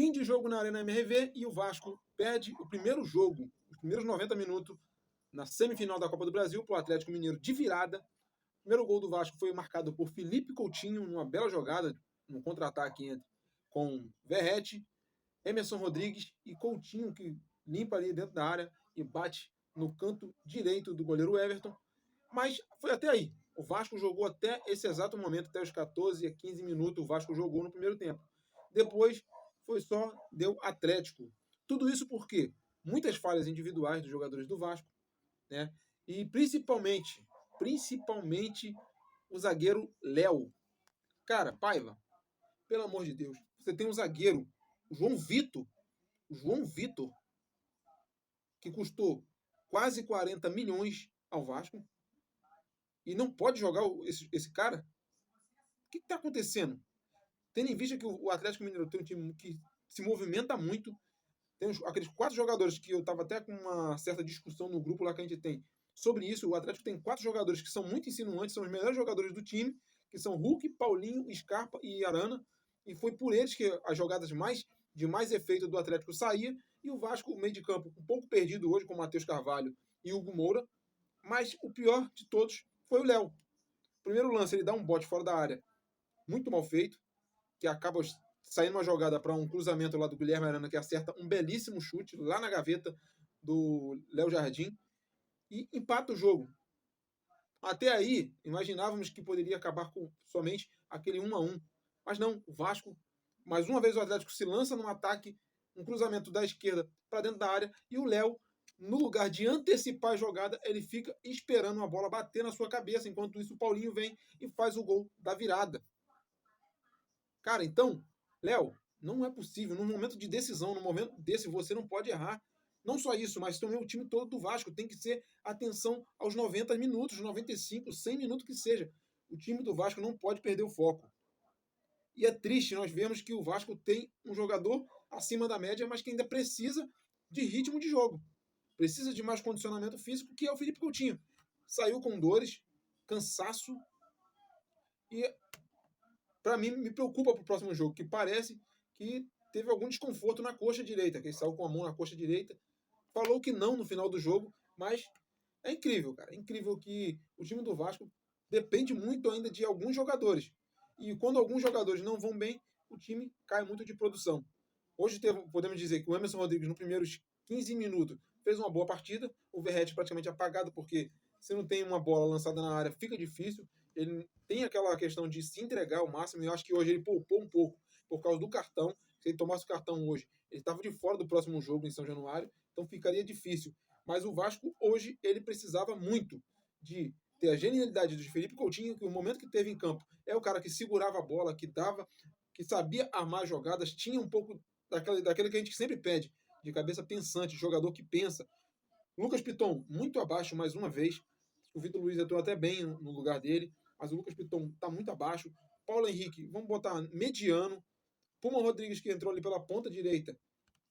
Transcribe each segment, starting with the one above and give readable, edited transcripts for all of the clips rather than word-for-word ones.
Fim de jogo na Arena MRV e o Vasco perde o primeiro jogo, os primeiros 90 minutos, na semifinal da Copa do Brasil, para o Atlético Mineiro de virada. O primeiro gol do Vasco foi marcado por Felipe Coutinho, numa bela jogada, num contra-ataque com Verratti, Emerson Rodrigues e Coutinho, que limpa ali dentro da área e bate no canto direito do goleiro Everton. Mas foi até aí. O Vasco jogou até esse exato momento, até os 14 a 15 minutos, o Vasco jogou no primeiro tempo. Depois foi só, deu Atlético. Tudo isso porque muitas falhas individuais dos jogadores do Vasco, né? E principalmente o zagueiro Léo. Cara, Paiva, pelo amor de Deus, você tem um zagueiro, o João Vitor, que custou quase 40 milhões ao Vasco, e não pode jogar esse cara? O que está acontecendo? Tendo em vista que o Atlético Mineiro tem um time que se movimenta muito, tem aqueles 4 jogadores que eu estava até com uma certa discussão no grupo lá que a gente tem sobre isso. O Atlético tem 4 jogadores que são muito insinuantes, são os melhores jogadores do time, que são Hulk, Paulinho, Scarpa e Arana, e foi por eles que as jogadas de mais efeito do Atlético saía, e o Vasco, o meio de campo, um pouco perdido hoje com o Matheus Carvalho e Hugo Moura, mas o pior de todos foi o Léo. Primeiro lance, ele dá um bote fora da área, muito mal feito, que acaba saindo uma jogada para um cruzamento lá do Guilherme Arana, que acerta um belíssimo chute lá na gaveta do Léo Jardim e empata o jogo. Até aí, imaginávamos que poderia acabar com somente aquele 1-1. Mas não, o Vasco, mais uma vez o Atlético se lança num ataque, um cruzamento da esquerda para dentro da área, e o Léo, no lugar de antecipar a jogada, ele fica esperando a bola bater na sua cabeça. Enquanto isso, o Paulinho vem e faz o gol da virada. Cara, então, Léo, não é possível. Num momento de decisão, num momento desse, você não pode errar. Não só isso, mas também o time todo do Vasco tem que ser atenção aos 90 minutos, 95, 100 minutos que seja. O time do Vasco não pode perder o foco. E é triste, nós vemos que o Vasco tem um jogador acima da média, mas que ainda precisa de ritmo de jogo. Precisa de mais condicionamento físico, que é o Felipe Coutinho. Saiu com dores, cansaço, e para mim me preocupa para o próximo jogo, que parece que teve algum desconforto na coxa direita, que ele saiu com a mão na coxa direita. Falou que não no final do jogo, mas é incrível, cara. É incrível que o time do Vasco depende muito ainda de alguns jogadores. E quando alguns jogadores não vão bem, o time cai muito de produção. Hoje podemos dizer que o Emerson Rodrigues, nos primeiros 15 minutos, fez uma boa partida. O Verratti praticamente apagado, porque se não tem uma bola lançada na área, fica difícil. Ele tem aquela questão de se entregar ao máximo, e eu acho que hoje ele poupou um pouco por causa do cartão. Se ele tomasse o cartão hoje, ele estava de fora do próximo jogo em São Januário, então ficaria difícil. Mas o Vasco, hoje, ele precisava muito de ter a genialidade do Felipe Coutinho, que o momento que teve em campo é o cara que segurava a bola, que dava, que sabia armar jogadas, tinha um pouco daquele que a gente sempre pede, de cabeça pensante, jogador que pensa. Lucas Piton, muito abaixo mais uma vez. O Vitor Luiz entrou até bem no lugar dele, mas o Lucas Piton está muito abaixo. Paulo Henrique, vamos botar mediano. Puma Rodrigues, que entrou ali pela ponta direita,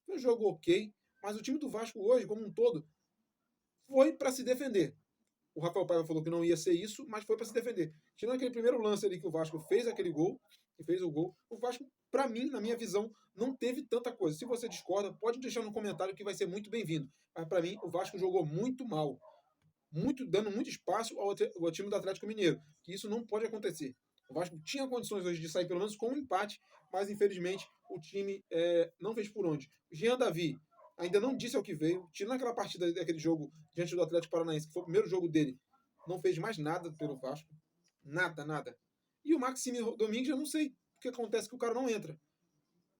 foi um jogo ok, mas o time do Vasco hoje, como um todo, foi para se defender. O Rafael Paiva falou que não ia ser isso, mas foi para se defender. Tirando aquele primeiro lance ali que o Vasco fez aquele gol, que fez o gol, o Vasco, para mim, na minha visão, não teve tanta coisa. Se você discorda, pode deixar no comentário que vai ser muito bem-vindo. Mas para mim, o Vasco jogou muito mal. Dando muito espaço ao time do Atlético Mineiro, que isso não pode acontecer. O Vasco tinha condições hoje de sair pelo menos com um empate, mas infelizmente o time não fez por onde. O Jean Davi ainda não disse ao que veio, tirando aquela partida daquele jogo diante do Atlético Paranaense, que foi o primeiro jogo dele, não fez mais nada pelo Vasco. Nada, nada. E o Maxime Domingues, eu não sei o que acontece que o cara não entra.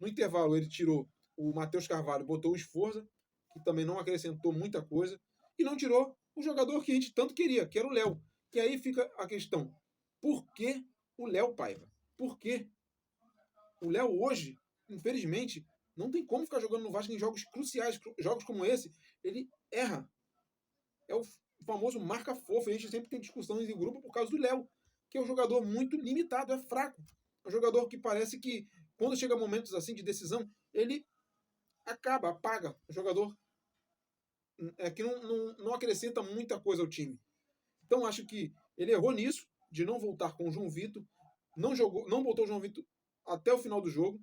No intervalo ele tirou o Matheus Carvalho, botou o Sforza, que também não acrescentou muita coisa, e não tirou o jogador que a gente tanto queria, que era o Léo. E aí fica a questão, por que o Léo, Paiva? Por quê? O Léo hoje, infelizmente, não tem como ficar jogando no Vasco em jogos cruciais, jogos como esse, ele erra. É o famoso marca-fofo, a gente sempre tem discussões em grupo por causa do Léo, que é um jogador muito limitado, é fraco. É um jogador que parece que, quando chega momentos assim de decisão, ele apaga. Um jogador que não acrescenta muita coisa ao time. Então acho que ele errou nisso, de não voltar com o João Vitor, não botou o João Vitor até o final do jogo.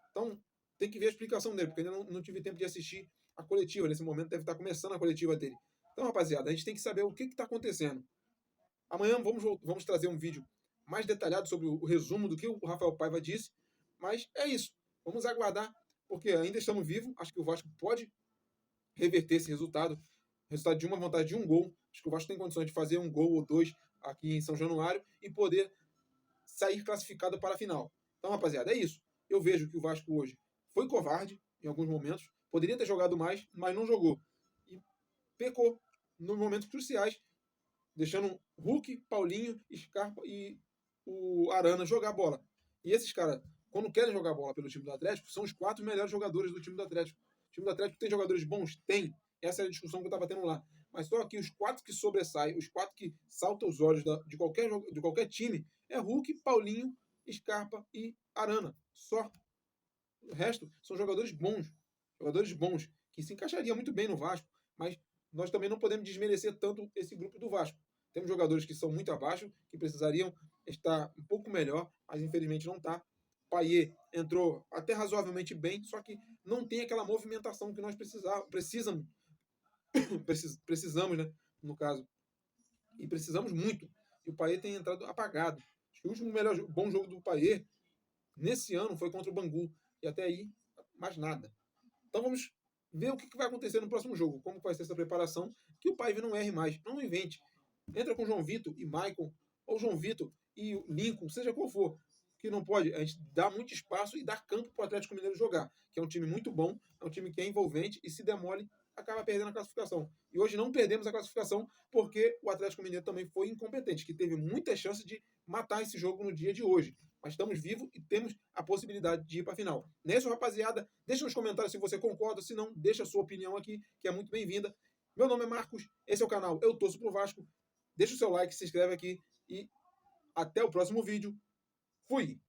Então tem que ver a explicação dele, porque ainda não tive tempo de assistir a coletiva. Nesse momento deve estar começando a coletiva dele. Então, rapaziada, a gente tem que saber o que está acontecendo. Amanhã vamos trazer um vídeo mais detalhado sobre o resumo do que o Rafael Paiva disse. Mas é isso. Vamos aguardar, porque ainda estamos vivos. Acho que o Vasco pode reverter esse resultado. Resultado de uma vantagem de um gol. Acho que o Vasco tem condições de fazer um gol ou dois aqui em São Januário e poder sair classificado para a final. Então, rapaziada, é isso. Eu vejo que o Vasco hoje foi covarde em alguns momentos. Poderia ter jogado mais, mas não jogou. E pecou nos momentos cruciais, deixando Hulk, Paulinho, Scarpa e o Arana jogar a bola. E esses caras, quando querem jogar bola pelo time do Atlético, são os 4 melhores jogadores do time do Atlético. O time do Atlético tem jogadores bons? Tem. Essa é a discussão que eu estava tendo lá. Mas só que os 4 que sobressaem, os 4 que saltam os olhos de qualquer time, é Hulk, Paulinho, Scarpa e Arana. Só. O resto são jogadores bons, que se encaixariam muito bem no Vasco, mas nós também não podemos desmerecer tanto esse grupo do Vasco. Temos jogadores que são muito abaixo, que precisariam estar um pouco melhor, mas infelizmente não está. Payet entrou até razoavelmente bem, só que não tem aquela movimentação que nós precisamos, né, no caso. E precisamos muito. E o Payet tem entrado apagado. Acho que o último bom jogo do Payet nesse ano foi contra o Bangu. E até aí, mais nada. Então vamos ver o que vai acontecer no próximo jogo. Como vai ser essa preparação. Que o Paiva não erre mais. Não invente. Entra com João Vitor e Maicon. Ou João Vitor e Lincoln, seja qual for. Que não pode. A gente dá muito espaço e dá campo para o Atlético Mineiro jogar. Que é um time muito bom. É um time que é envolvente. E se demole, acaba perdendo a classificação. E hoje não perdemos a classificação porque o Atlético Mineiro também foi incompetente. Que teve muita chance de matar esse jogo no dia de hoje. Mas estamos vivos e temos a possibilidade de ir para a final. Nessa, rapaziada, deixa nos comentários se você concorda, se não, deixa a sua opinião aqui, que é muito bem-vinda. Meu nome é Marcos, esse é o canal Eu Torço Pro Vasco. Deixa o seu like, se inscreve aqui e até o próximo vídeo. Fui!